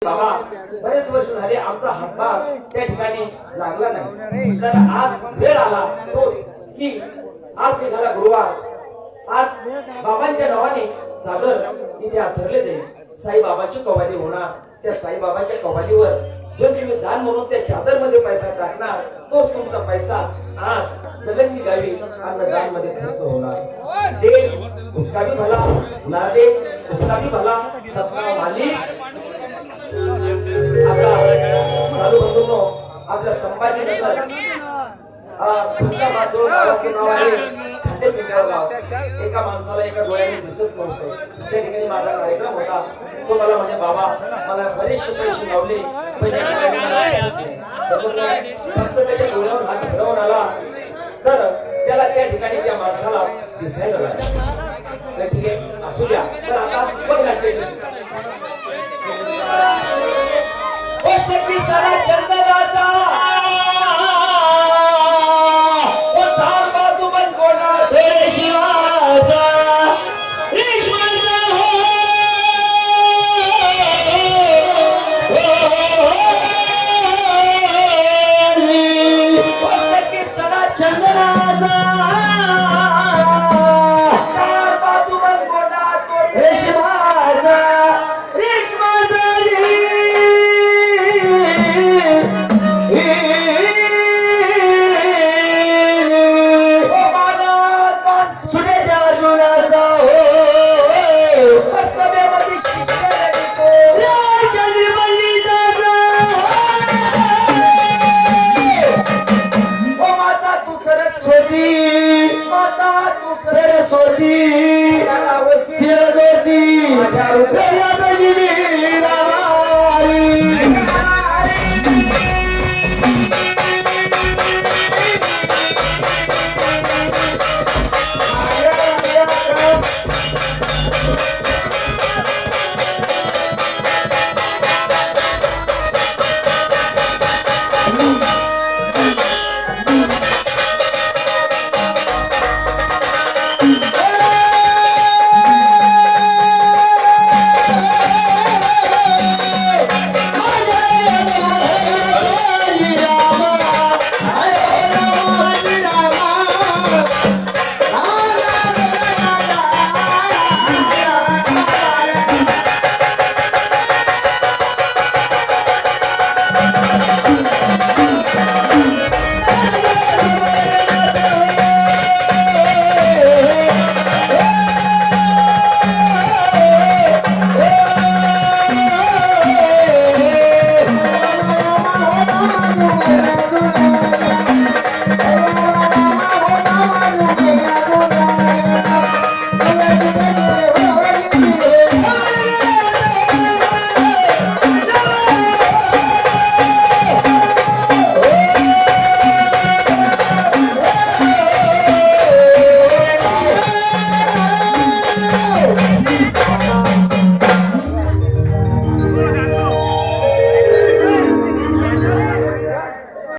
बाबा बरेच वर्ष झाले आमचा हातभार त्या ठिकाणी लागला नाही, तर आज वेळ आला तो की आज निघाला गुरुवार। आज बाबांच्या नावाने जागर इथे आथरले जाईल, साईबाबांची कवाली होणार। त्या साईबाबांच्या कवालीवर जो तुम्ही दान म्हणून त्या चादर मध्ये पैसा टाकणार तोच तुमचा पैसा आज दलंगी गावी अन्नदान मध्ये खर्च होणार। दे उसका भी भला, ना दे उसका भी भला, सबका मालिक। आपला साधू बंधूंनो, आपल्या संभाजीनगर गावाचं नाव आहे खांडेपिंपळ गाव। एका माणसाला एका डोळ्याने दिसत नव्हतं, त्या ठिकाणी माझा कार्यक्रम होता। तो मला म्हणजे बाबा मला बरेचसे पैसे लावले, पण फक्त त्याच्या डोळ्यावर हात फिरवून आला तर त्याला त्या ठिकाणी त्या माणसाला दिसायला लागलं। तर ठीक आहे, असू द्या। तर आता बघ ना चंदनाचा ओ झाड बाजू बंद कोणा तेरे शिवाचा रेशमाचा सडा चंदनाचा झाड बाजू बंद कोणा तेरे शिवाचा रेशमाचा सरस्वती सिरज्योती